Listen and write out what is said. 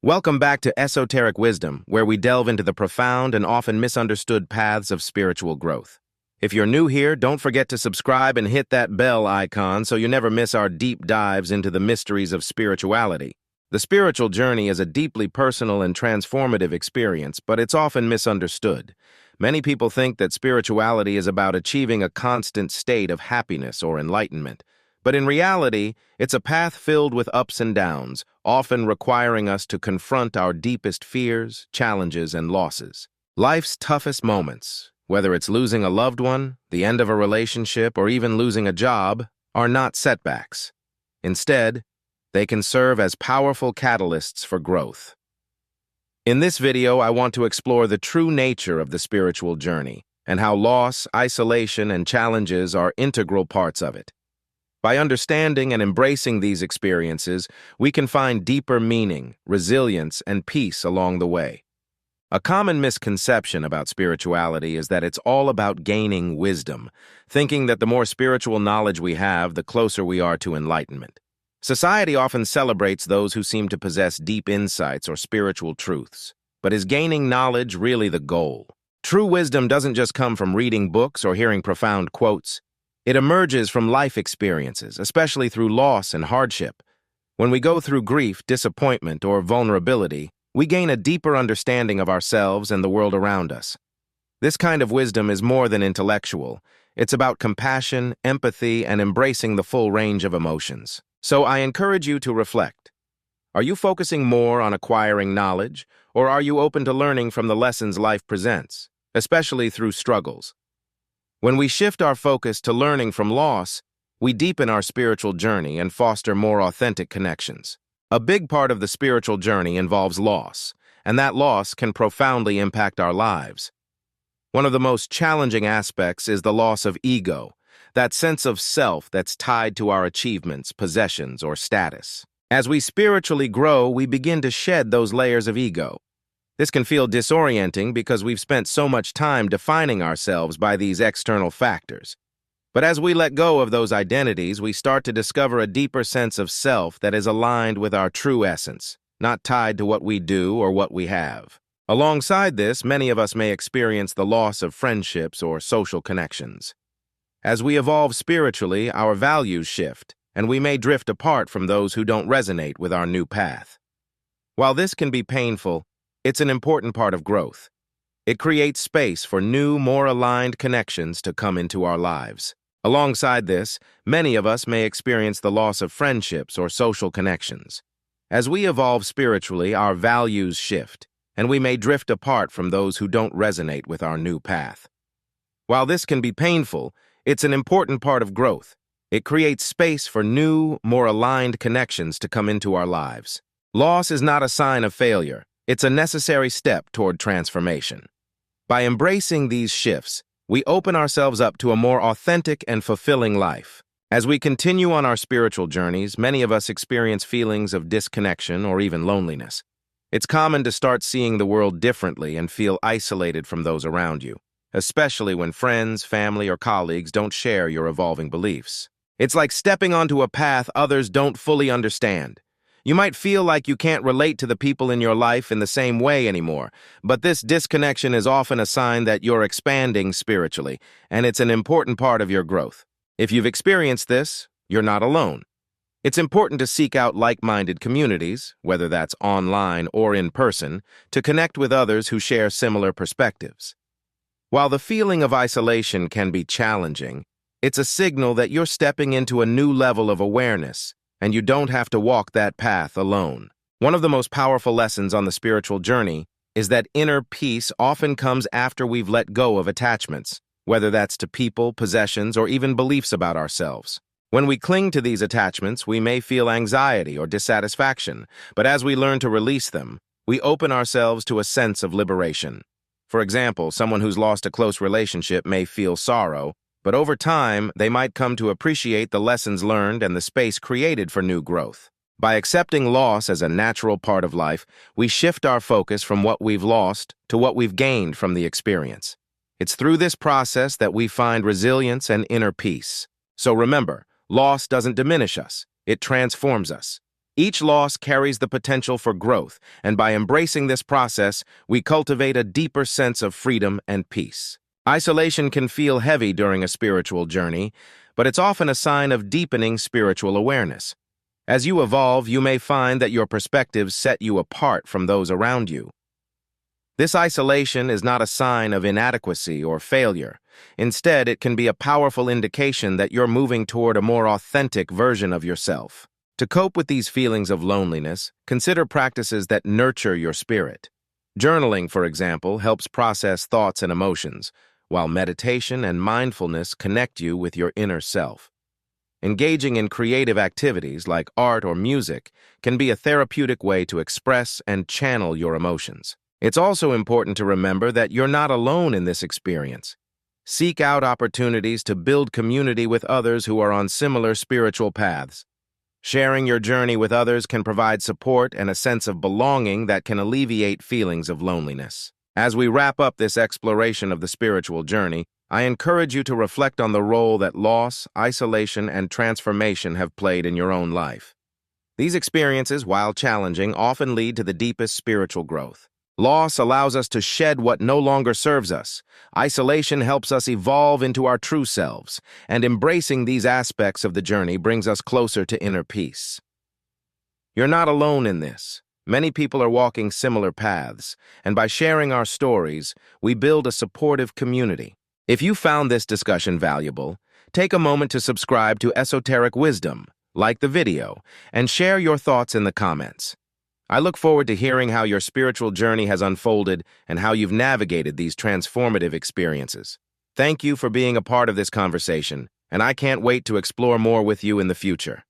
Welcome back to Esoteric Wisdom, where we delve into the profound and often misunderstood paths of spiritual growth. If you're new here, don't forget to subscribe and hit that bell icon so you never miss our deep dives into the mysteries of spirituality. The spiritual journey is a deeply personal and transformative experience, but it's often misunderstood. Many people think that spirituality is about achieving a constant state of happiness or enlightenment. But in reality, it's a path filled with ups and downs, often requiring us to confront our deepest fears, challenges, and losses. Life's toughest moments, whether it's losing a loved one, the end of a relationship, or even losing a job, are not setbacks. Instead, they can serve as powerful catalysts for growth. In this video, I want to explore the true nature of the spiritual journey and how loss, isolation, and challenges are integral parts of it. By understanding and embracing these experiences, we can find deeper meaning, resilience, and peace along the way. A common misconception about spirituality is that it's all about gaining wisdom, thinking that the more spiritual knowledge we have, the closer we are to enlightenment. Society often celebrates those who seem to possess deep insights or spiritual truths. But is gaining knowledge really the goal? True wisdom doesn't just come from reading books or hearing profound quotes. It emerges from life experiences, especially through loss and hardship. When we go through grief, disappointment, or vulnerability, we gain a deeper understanding of ourselves and the world around us. This kind of wisdom is more than intellectual. It's about compassion, empathy, and embracing the full range of emotions. So I encourage you to reflect. Are you focusing more on acquiring knowledge, or are you open to learning from the lessons life presents, especially through struggles? When we shift our focus to learning from loss, we deepen our spiritual journey and foster more authentic connections. A big part of the spiritual journey involves loss, and that loss can profoundly impact our lives. One of the most challenging aspects is the loss of ego, that sense of self that's tied to our achievements, possessions, or status. As we spiritually grow, we begin to shed those layers of ego. This can feel disorienting because we've spent so much time defining ourselves by these external factors. But as we let go of those identities, we start to discover a deeper sense of self that is aligned with our true essence, not tied to what we do or what we have. Alongside this, many of us may experience the loss of friendships or social connections. As we evolve spiritually, our values shift, and we may drift apart from those who don't resonate with our new path. While this can be painful, it's an important part of growth. It creates space for new, more aligned connections to come into our lives. Alongside this, many of us may experience the loss of friendships or social connections. As we evolve spiritually, our values shift, and we may drift apart from those who don't resonate with our new path. While this can be painful, it's an important part of growth. It creates space for new, more aligned connections to come into our lives. Loss is not a sign of failure. It's a necessary step toward transformation. By embracing these shifts, we open ourselves up to a more authentic and fulfilling life. As we continue on our spiritual journeys, many of us experience feelings of disconnection or even loneliness. It's common to start seeing the world differently and feel isolated from those around you, especially when friends, family, or colleagues don't share your evolving beliefs. It's like stepping onto a path others don't fully understand. You might feel like you can't relate to the people in your life in the same way anymore, but this disconnection is often a sign that you're expanding spiritually, and it's an important part of your growth. If you've experienced this, you're not alone. It's important to seek out like-minded communities, whether that's online or in person, to connect with others who share similar perspectives. While the feeling of isolation can be challenging, it's a signal that you're stepping into a new level of awareness, and you don't have to walk that path alone. One of the most powerful lessons on the spiritual journey is that inner peace often comes after we've let go of attachments, whether that's to people, possessions, or even beliefs about ourselves. When we cling to these attachments, we may feel anxiety or dissatisfaction, but as we learn to release them, we open ourselves to a sense of liberation. For example, someone who's lost a close relationship may feel sorrow, but over time, they might come to appreciate the lessons learned and the space created for new growth. By accepting loss as a natural part of life, we shift our focus from what we've lost to what we've gained from the experience. It's through this process that we find resilience and inner peace. So remember, loss doesn't diminish us, it transforms us. Each loss carries the potential for growth, and by embracing this process, we cultivate a deeper sense of freedom and peace. Isolation can feel heavy during a spiritual journey, but it's often a sign of deepening spiritual awareness. As you evolve, you may find that your perspectives set you apart from those around you. This isolation is not a sign of inadequacy or failure. Instead, it can be a powerful indication that you're moving toward a more authentic version of yourself. To cope with these feelings of loneliness, consider practices that nurture your spirit. Journaling, for example, helps process thoughts and emotions, while meditation and mindfulness connect you with your inner self. Engaging in creative activities like art or music can be a therapeutic way to express and channel your emotions. It's also important to remember that you're not alone in this experience. Seek out opportunities to build community with others who are on similar spiritual paths. Sharing your journey with others can provide support and a sense of belonging that can alleviate feelings of loneliness. As we wrap up this exploration of the spiritual journey, I encourage you to reflect on the role that loss, isolation, and transformation have played in your own life. These experiences, while challenging, often lead to the deepest spiritual growth. Loss allows us to shed what no longer serves us. Isolation helps us evolve into our true selves, and embracing these aspects of the journey brings us closer to inner peace. You're not alone in this. Many people are walking similar paths, and by sharing our stories, we build a supportive community. If you found this discussion valuable, take a moment to subscribe to Esoteric Wisdom, like the video, and share your thoughts in the comments. I look forward to hearing how your spiritual journey has unfolded and how you've navigated these transformative experiences. Thank you for being a part of this conversation, and I can't wait to explore more with you in the future.